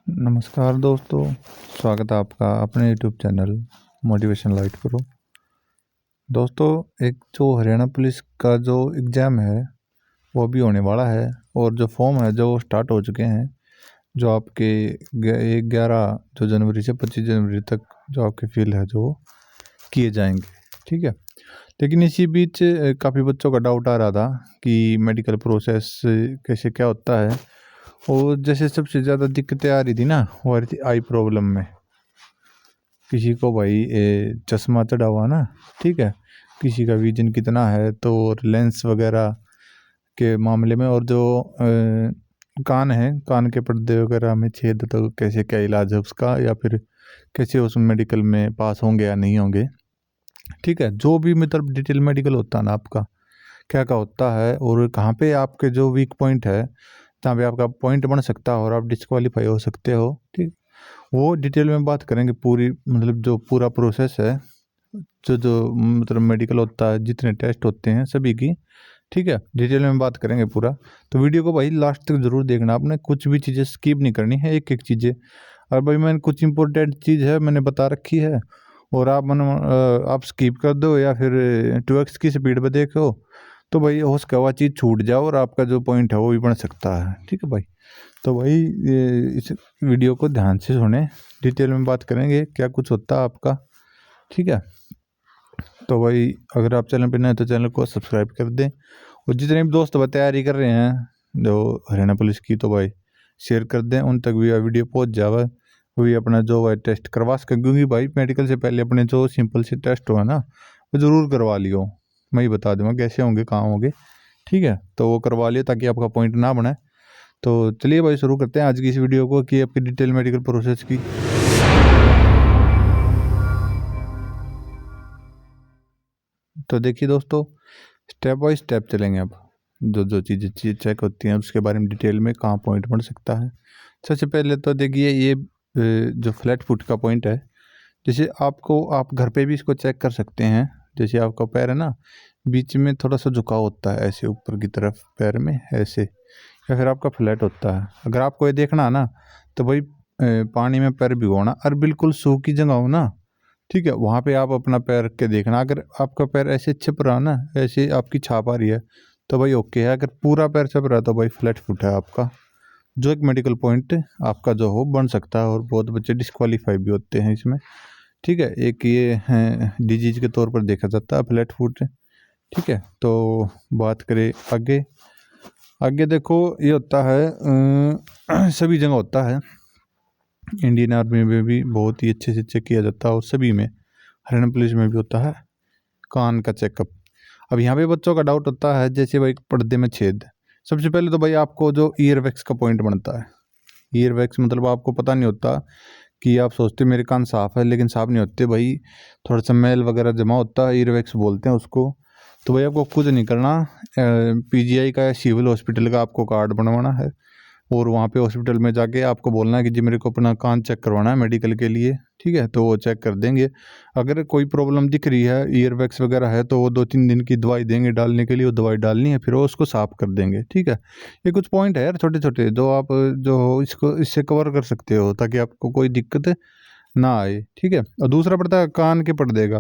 नमस्कार दोस्तों, स्वागत है आपका अपने YouTube channel motivation light pro. दोस्तों, एक जो हरियाणा पुलिस का जो एग्ज़ाम है वो अभी होने वाला है और जो फॉर्म है जो स्टार्ट हो चुके हैं। जो आपके 11 जो जनवरी से 25 जनवरी तक जो आपके फील्ड है जो किए जाएंगे, ठीक है। लेकिन इसी बीच काफ़ी बच्चों का डाउट आ रहा था कि मेडिकल प्रोसेस कैसे क्या होता है। और जैसे सबसे ज़्यादा दिक्कतें आ रही थी ना, वो आ रही थी आई प्रॉब्लम में। किसी को भाई चश्मा चढ़ा हुआ ना, ठीक है। किसी का विजन कितना है तो लेंस वगैरह के मामले में, और जो कान है, कान के पर्दे वगैरह में छेद, तो कैसे क्या इलाज है उसका, या फिर कैसे उस मेडिकल में पास होंगे या नहीं होंगे, ठीक है। जो भी मतलब डिटेल मेडिकल होता है ना आपका, क्या क्या होता है और कहाँ पे आपके जो वीक पॉइंट है, जहाँ पे आपका पॉइंट बन सकता है और आप डिस्क्वालीफाई हो सकते हो, ठीक। वो डिटेल में बात करेंगे पूरी, मतलब जो पूरा प्रोसेस है, जो जो मतलब मेडिकल होता है, जितने टेस्ट होते हैं सभी की, ठीक है। डिटेल में बात करेंगे पूरा। तो वीडियो को भाई लास्ट तक ज़रूर देखना, आपने कुछ भी चीज़ें स्किप नहीं करनी है, एक एक चीज़ें। और भाई मैंने कुछ इंपॉर्टेंट चीज़ है मैंने बता रखी है, और आप स्किप कर दो या फिर 2x की स्पीड पर देखो, तो भाई हो सका वह चीज़ छूट जाओ और आपका जो पॉइंट है वो भी बन सकता है, ठीक है भाई। तो भाई इस वीडियो को ध्यान से सुने, डिटेल में बात करेंगे क्या कुछ होता है आपका, ठीक है। तो भाई अगर आप चैनल पर नए हैं तो चैनल को सब्सक्राइब कर दें, और जितने भी दोस्त भाई तैयारी कर रहे हैं जो हरियाणा पुलिस की, तो भाई शेयर कर दें, उन तक भी वीडियो पहुंच जावे, वो भी अपना जो भाई टेस्ट करवा सकें। क्योंकि भाई मेडिकल से पहले अपने जो सिंपल से टेस्ट हुआ ना, वो ज़रूर करवा लियो। मैं ही बता दूंगा कैसे होंगे, कहाँ होंगे, ठीक है। तो वो करवा लियो ताकि आपका पॉइंट ना बने। तो चलिए भाई शुरू करते हैं आज की इस वीडियो को कि आपकी डिटेल मेडिकल प्रोसेस की। तो देखिए दोस्तों, स्टेप बाय स्टेप चलेंगे अब। जो जो चीज़ें चेक होती हैं उसके बारे में डिटेल में, कहाँ पॉइंट बन सकता है। सबसे पहले तो देखिए ये जो फ्लैट फुट का पॉइंट है, जैसे आपको आप घर पे भी इसको चेक कर सकते हैं। जैसे आपका पैर है ना, बीच में थोड़ा सा झुकाव होता है ऐसे ऊपर की तरफ पैर में ऐसे, या फिर आपका फ्लैट होता है। अगर आपको ये देखना है ना, तो भाई पानी में पैर भिगोना और बिल्कुल सूखी जगह हो ना, ठीक है, वहाँ पे आप अपना पैर रख के देखना। अगर आपका पैर ऐसे छिप रहा ना, ऐसे आपकी छाप आ रही है, तो भाई ओके है। अगर पूरा पैर छिप रहा है तो भाई फ्लैट फुट है आपका, जो एक मेडिकल पॉइंट आपका जो हो बन सकता है, और बहुत बच्चे डिस्क्वालीफाई भी होते हैं इसमें, ठीक है। एक ये है डिजीज के तौर पर देखा जाता है फ्लैट फुट, ठीक है। तो बात करें आगे, आगे देखो ये होता है सभी जगह होता है। इंडियन आर्मी में भी बहुत ही अच्छे से चेक किया जाता है, और सभी में, हरियाणा पुलिस में भी होता है कान का चेकअप। अब यहाँ पे बच्चों का डाउट होता है, जैसे भाई पर्दे में छेद। सबसे पहले तो भाई आपको जो ईयर वैक्स का पॉइंट बनता है, ईयर वैक्स मतलब आपको पता नहीं होता कि आप सोचते मेरे कान साफ़ है, लेकिन साफ़ नहीं होते भाई, थोड़ा सा मैल वगैरह जमा होता है, ईयर वैक्स बोलते हैं उसको। तो भाई आपको कुछ नहीं करना, पीजीआई का या सिविल हॉस्पिटल का आपको कार्ड बनवाना है, और वहाँ पे हॉस्पिटल में जाके आपको बोलना है कि जी मेरे को अपना कान चेक करवाना है मेडिकल के लिए, ठीक है। तो वो चेक कर देंगे। अगर कोई प्रॉब्लम दिख रही है, ईयर वैक्स वगैरह है, तो वो 2-3 दिन की दवाई देंगे डालने के लिए, वो दवाई डालनी है, फिर वो उसको साफ कर देंगे, ठीक है। ये कुछ पॉइंट है यार छोटे छोटे, जो आप जो हो इसको इससे कवर कर सकते हो ताकि आपको कोई दिक्कत ना आए, ठीक है। और दूसरा पड़ता है कान के पर्दे का।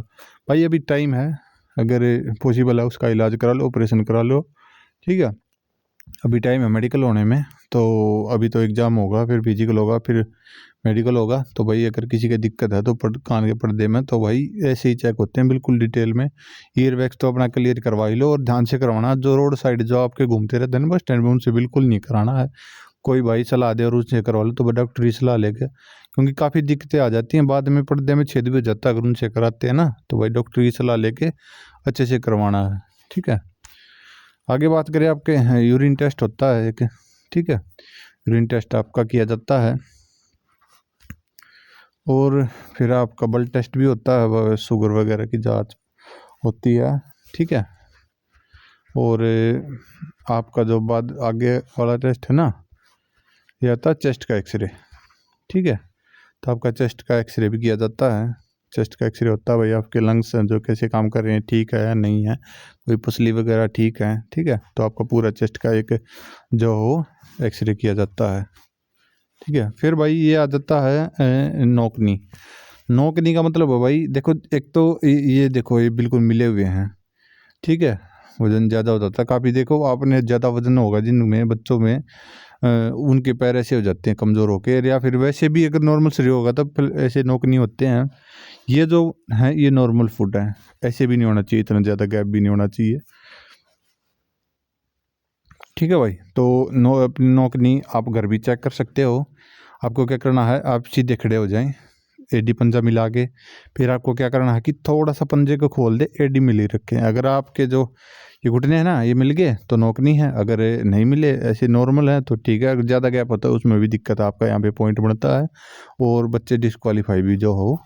भाई अभी टाइम है, अगर पॉसिबल है उसका इलाज करा लो, ऑपरेशन करा लो, ठीक है। अभी टाइम है मेडिकल होने में। तो अभी तो एग्ज़ाम होगा, फिर फिजिकल होगा, फिर मेडिकल होगा। तो भाई अगर किसी की दिक्कत है तो कान के पर्दे में, तो भाई ऐसे ही चेक होते हैं बिल्कुल डिटेल में। ईयर वैक्स तो अपना क्लियर करवा ही लो, और ध्यान से करवाना। जो रोड साइड जो आपके घूमते रहते हैं ना बस स्टैंड में, उनसे बिल्कुल नहीं कराना है। कोई भाई सलाह दे और उससे करवा लो तो भाई डॉक्टरी सलाह लेके, क्योंकि काफ़ी दिक्कतें आ जाती हैं बाद में, पर्दे में छेद भी हो जाता है अगर उनसे कराते हैं ना। तो भाई डॉक्टरी सलाह लेके अच्छे से करवाना है, ठीक है। आगे बात करें, आपके यूरिन टेस्ट होता है एक, ठीक है। यूरिन टेस्ट आपका किया जाता है, और फिर आपका ब्लड टेस्ट भी होता है, शुगर वगैरह की जांच होती है, ठीक है। और आपका जो बाद आगे वाला टेस्ट है ना, ये आता है चेस्ट का एक्सरे, ठीक है। तो आपका चेस्ट का एक्सरे भी किया जाता है। चेस्ट का एक्सरे होता है भाई आपके लंग्स जो कैसे काम कर रहे हैं, ठीक है या नहीं है, कोई पसली वगैरह ठीक है, ठीक है। तो आपका पूरा चेस्ट का एक जो हो एक्सरे किया जाता है, ठीक है। फिर भाई ये आ जाता है नोकनी। नोकनी का मतलब है भाई, देखो एक तो ये देखो ये बिल्कुल मिले हुए हैं, ठीक है। वजन ज़्यादा हो जाता है काफ़ी, देखो आपने ज़्यादा वजन होगा जिनमें बच्चों में उनके पैर ऐसे हो जाते हैं कमज़ोर होके, या फिर वैसे भी अगर नॉर्मल शरीर होगा तब फिर ऐसे नोकनी होते हैं। ये जो है ये नॉर्मल फुट है, ऐसे भी नहीं होना चाहिए, इतना ज़्यादा गैप भी नहीं होना चाहिए, ठीक है भाई। तो अपनी नोकनी आप घर भी चेक कर सकते हो। आपको क्या करना है, आप सीधे खड़े हो जाएं, एडी पंजा मिला के। फिर आपको क्या करना है कि थोड़ा सा पंजे को खोल दे, एडी मिली रखें। अगर आपके जो ये घुटने हैं ना ये मिल गए तो नोकनी है, अगर नहीं मिले ऐसे नॉर्मल है तो ठीक है। अगर ज़्यादा गैप होता है उसमें भी दिक्कत है, आपका यहाँ पे पॉइंट बनता है और बच्चे डिस्क्वालीफाई भी जो हो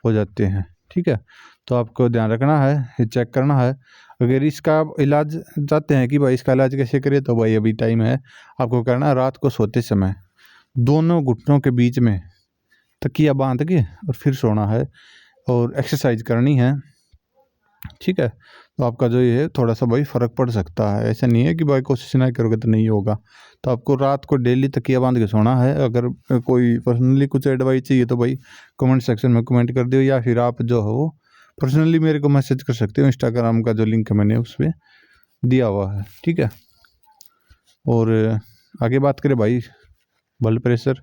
जाते हैं, ठीक है। तो आपको ध्यान रखना है, ये चेक करना है। अगर इसका आप इलाज चाहते हैं कि भाई इसका इलाज कैसे करें, तो भाई अभी टाइम है। आपको करना है रात को सोते समय दोनों घुटनों के बीच में तकिया बांध के और फिर सोना है और एक्सरसाइज करनी है, ठीक है। तो आपका जो ये है थोड़ा सा भाई फ़र्क पड़ सकता है, ऐसा नहीं है कि भाई कोशिश ना करोगे तो नहीं होगा। तो आपको रात को डेली तकिया बांध के सोना है। अगर कोई पर्सनली कुछ एडवाइस चाहिए तो भाई कमेंट सेक्शन में कमेंट कर दो, या फिर आप जो हो पर्सनली मेरे को मैसेज कर सकते हो। इंस्टाग्राम का जो लिंक है मैंने उस पर दिया हुआ है, ठीक है। और आगे बात करें भाई ब्लड प्रेशर,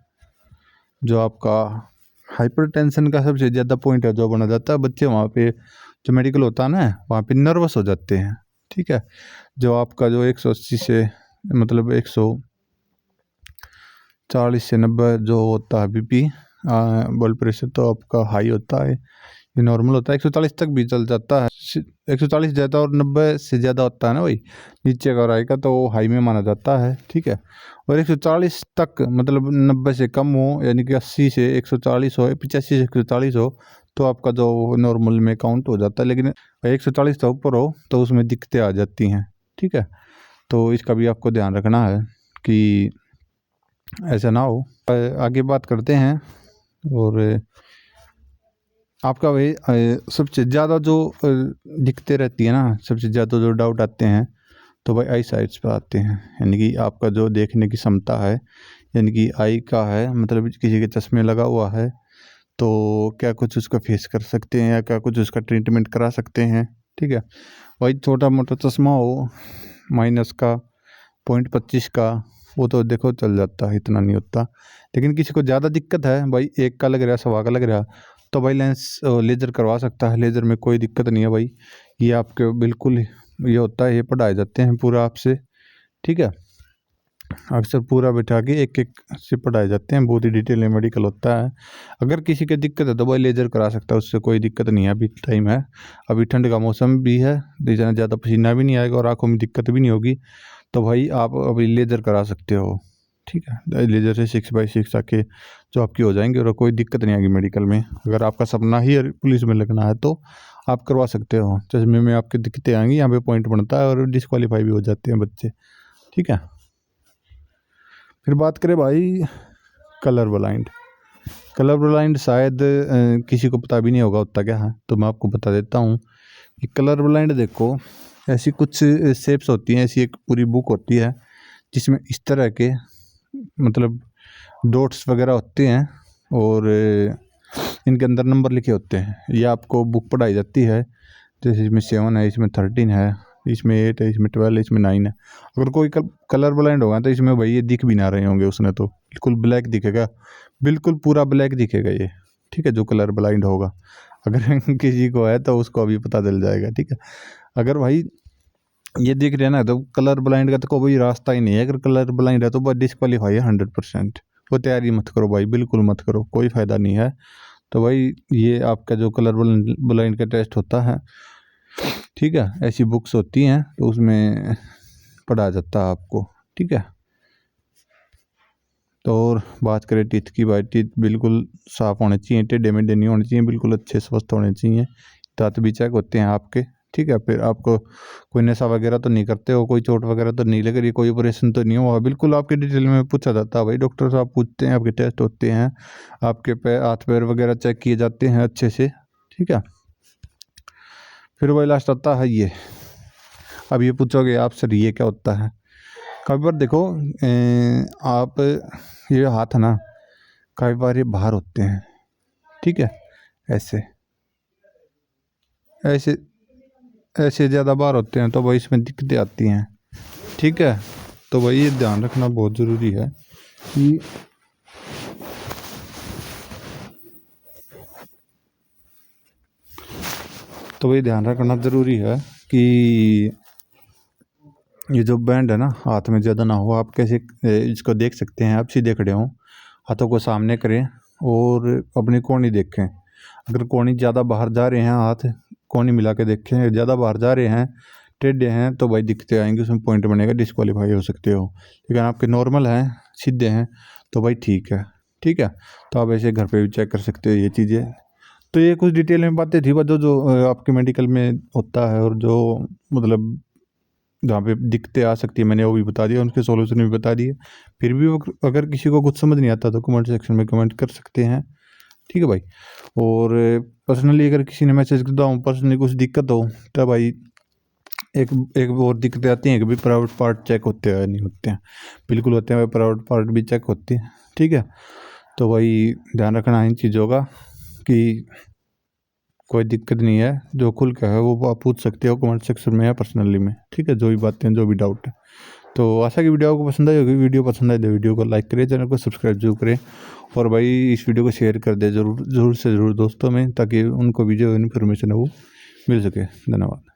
जो आपका हाइपरटेंशन का सबसे ज़्यादा पॉइंट है जो बना जाता है, बच्चे वहाँ पे जो मेडिकल होता है ना वहाँ पे नर्वस हो जाते हैं, ठीक है। जो आपका जो 180 से मतलब 140 से 90 जो होता है बीपी ब्लड प्रेशर, तो आपका हाई होता है। ये नॉर्मल होता है 140 तक भी चल जाता है, 140 ज़्यादा और 90 से ज़्यादा होता है ना भाई नीचे का राय का, तो वो हाई में माना जाता है, ठीक है। और 140 तक मतलब 90 से कम हो, यानी कि 80 से 140 हो, 85 से 140 हो, तो आपका जो नॉर्मल में काउंट हो जाता है। लेकिन 140 से ऊपर हो तो उसमें दिक्कतें आ जाती हैं, ठीक है। तो इसका भी आपको ध्यान रखना है कि ऐसा ना हो। आगे बात करते हैं। और आपका भाई सबसे ज़्यादा जो दिक्कतें रहती है ना, सबसे ज़्यादा जो डाउट आते हैं तो भाई आई साइट्स पर आते हैं, यानी कि आपका जो देखने की क्षमता है, यानी कि आई का है मतलब किसी के चश्मे लगा हुआ है तो क्या कुछ उसका फेस कर सकते हैं या क्या कुछ उसका ट्रीटमेंट करा सकते हैं, ठीक है। भाई छोटा मोटा चश्मा हो माइनस का 0.25 का वो तो देखो चल जाता है, इतना नहीं होता। लेकिन किसी को ज़्यादा दिक्कत है भाई, 1 का लग रहा, 1.25 का लग रहा, तो भाई लेंस लेज़र करवा सकता है। लेज़र में कोई दिक्कत नहीं है भाई, ये आपके बिल्कुल ये होता है, ये पढ़ाए जाते हैं पूरा आपसे, ठीक है। अक्सर पूरा बैठा के एक एक से पढ़ाए जाते हैं, बहुत ही डिटेल में मेडिकल होता है। अगर किसी की दिक्कत है तो भाई लेज़र करा सकता है, उससे कोई दिक्कत नहीं है। अभी टाइम है, अभी ठंड का मौसम भी है, ज़्यादा पसीना भी नहीं आएगा और आँखों में दिक्कत भी नहीं होगी, तो भाई आप अभी लेज़र करा सकते हो, ठीक है। लेज़र से 6x6 आके जो आपकी हो जाएंगे और कोई दिक्कत नहीं आएगी मेडिकल में। अगर आपका सपना ही पुलिस में लगना है तो आप करवा सकते हो। चश्मे में आपकी दिक्कतें आएंगी, यहाँ पे पॉइंट बनता है और डिस्क्वालीफाई भी हो जाते हैं बच्चे, ठीक है। फिर बात करें भाई कलर ब्लाइंड। कलर ब्लाइंड शायद किसी को पता भी नहीं होगा उतना क्या है, तो मैं आपको बता देता हूँ कि कलर ब्लाइंड देखो ऐसी कुछ शेप्स होती हैं, ऐसी एक पूरी बुक होती है जिसमें इस तरह के मतलब डॉट्स वगैरह होते हैं और इनके अंदर नंबर लिखे होते हैं। ये आपको बुक पढ़ाई जाती है, जैसे इसमें 7 है, इसमें 13 है, इसमें 8 है, इसमें 12 है, इसमें 9 है। अगर कोई कलर ब्लाइंड होगा तो इसमें भाई ये दिख भी ना रहे होंगे उसने, तो बिल्कुल ब्लैक दिखेगा, बिल्कुल पूरा ब्लैक दिखेगा ये, ठीक है, जो कलर ब्लाइंड होगा। अगर किसी को है तो उसको अभी पता चल जाएगा, ठीक है। अगर भाई ये दिख रहा है ना तो कलर ब्लाइंड का तो कोई रास्ता ही नहीं है। अगर कलर ब्लाइंड है तो बस डिस्क्वालीफाई है 100%। वो तैयारी मत करो भाई, बिल्कुल मत करो, कोई फ़ायदा नहीं है। तो भाई ये आपका जो कलर ब्लाइंड का टेस्ट होता है, ठीक है, ऐसी बुक्स होती हैं तो उसमें पढ़ा जाता है आपको, ठीक है। तो और बात करें टीथ की, भाई टीथ बिल्कुल साफ़ होने चाहिए, टेढ़े मेढ़े नहीं होने चाहिए, बिल्कुल अच्छे स्वस्थ होने चाहिए। दांत भी चेक होते हैं आपके, ठीक है। फिर आपको कोई नशा वगैरह तो नहीं करते हो, कोई चोट वगैरह तो नहीं लग रही, कोई ऑपरेशन तो नहीं हुआ, बिल्कुल आपकी डिटेल में पूछा जाता है भाई। डॉक्टर साहब पूछते हैं, आपके टेस्ट होते हैं, आपके पैर हाथ पैर वगैरह चेक किए जाते हैं अच्छे से, ठीक है। फिर वही लास्ट आता है ये। अब ये पूछोगे आप सर ये क्या होता है, कई बार देखो आप ये हाथ है ना, कई बार ये बाहर होते हैं, ठीक है, ऐसे ऐसे ऐसे ज़्यादा बाहर होते हैं तो भाई इसमें दिक्कतें आती हैं, ठीक है। तो भाई ये ध्यान रखना बहुत ज़रूरी है कि ध्यान रखना ज़रूरी है कि ये जो बैंड है ना हाथ में ज़्यादा ना हो। आप कैसे इसको देख सकते हैं, आप सीधे खड़े हों, हाथों को सामने करें और अपनी कोहनी देखें। अगर कोहनी ज़्यादा बाहर जा रहे हैं, हाथ कोहनी मिला के देखें, ज़्यादा बाहर जा रहे हैं, टेढ़े हैं, तो भाई दिक्कतें आएंगी, उसमें पॉइंट बनेगा, डिस्क्वालीफाई हो सकते हो। लेकिन आपके नॉर्मल हैं, सीधे हैं, तो भाई ठीक है, ठीक है। तो आप ऐसे घर पे भी चेक कर सकते हो ये चीज़ें। तो ये कुछ डिटेल में बातें थी, जो जो आपके मेडिकल में होता है और जो मतलब जहाँ पे दिक्कतें आ सकती है मैंने वो भी बता दिया, उनके सॉल्यूशन भी बता दिए। फिर भी अगर किसी को कुछ समझ नहीं आता तो कमेंट सेक्शन में कमेंट कर सकते हैं, ठीक है भाई। और पर्सनली अगर किसी ने मैसेज करता हूँ, पर्सनली कुछ दिक्कत हो तो भाई एक एक और दिक्कतें आती हैं कि भाई प्राइवेट पार्ट चेक होते हैं नहीं होते हैं, बिल्कुल होते हैं भाई, प्राइवेट पार्ट भी चेक होते हैं, ठीक है। तो भाई ध्यान रखना इन चीज़ों का कि कोई दिक्कत नहीं है, जो खुल के है वो आप पूछ सकते हो कमेंट सेक्शन में या पर्सनली में, ठीक है, जो भी बातें जो भी डाउट है। तो आशा की वीडियो आपको पसंद आई होगी। वीडियो पसंद आए तो वीडियो को लाइक करें, चैनल को सब्सक्राइब जरूर करें और भाई इस वीडियो को शेयर कर दे ज़रूर ज़रूर से ज़रूर दोस्तों में, ताकि उनको भी जो इन्फॉर्मेशन है वो मिल सके। धन्यवाद।